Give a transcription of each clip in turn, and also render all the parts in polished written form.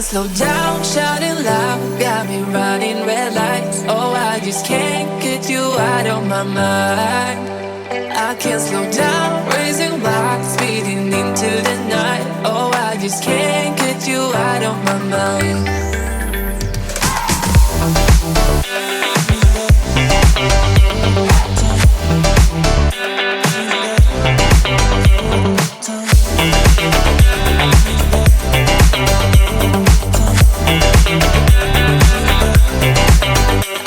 slow down, shouting loud, got me running red lights. Oh, I just can't get you out of my mind. I can't slow down, raising my speeding into the night. Oh, I just can't get you out of my mind.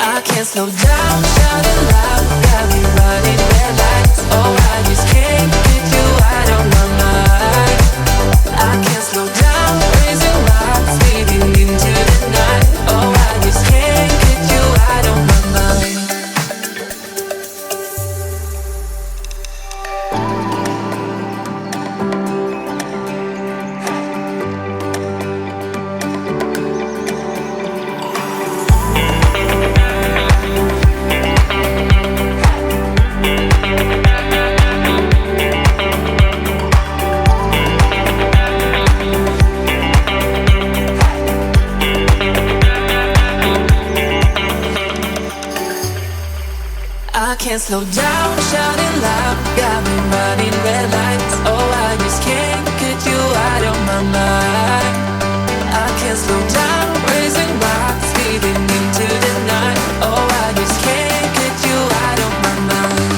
I can't slow down, shouting loud, got me running red lights. Oh, I just can't get you out of my mind. I can't slow down, raising my speeding into the night. Oh, I just can't get you out of my mind. I can't slow down, shouting loud, got me running red lights. Oh, I just can't get you out of my mind. I can't slow down, raising my speeding into the night. Oh, I just can't get you out of my mind.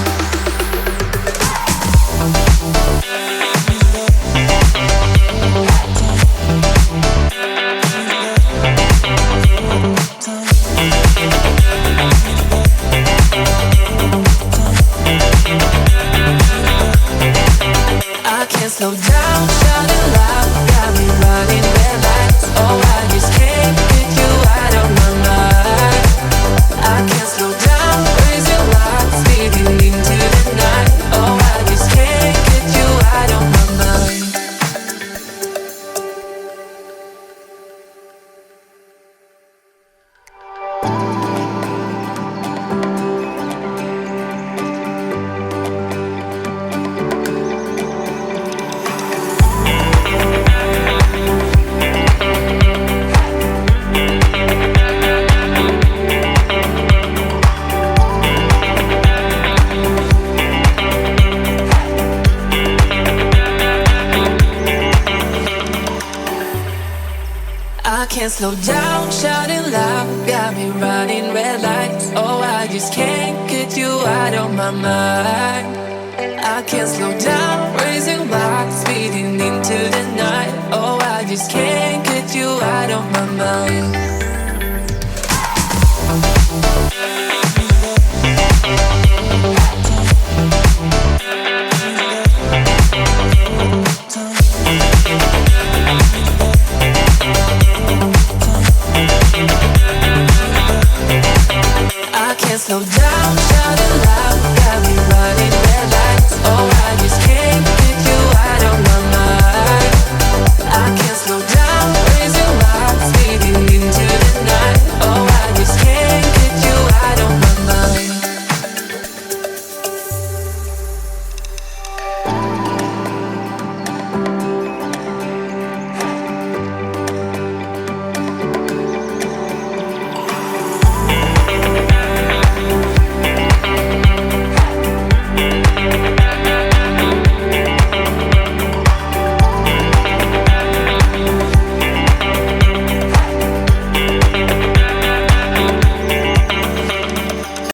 I can't slow down, shouting loud, got me running red lights. Oh, I just can't get you out of my mind. I can't slow down, raising lights, speeding into the night. Oh, I just can't get you out of my mind. I can't slow down, shouting loud, got me running red lights. Oh, I just can't get you out of my mind. I can't slow down, raising my speeding into the night. Oh, I just can't get you out of my mind. I can't slow down.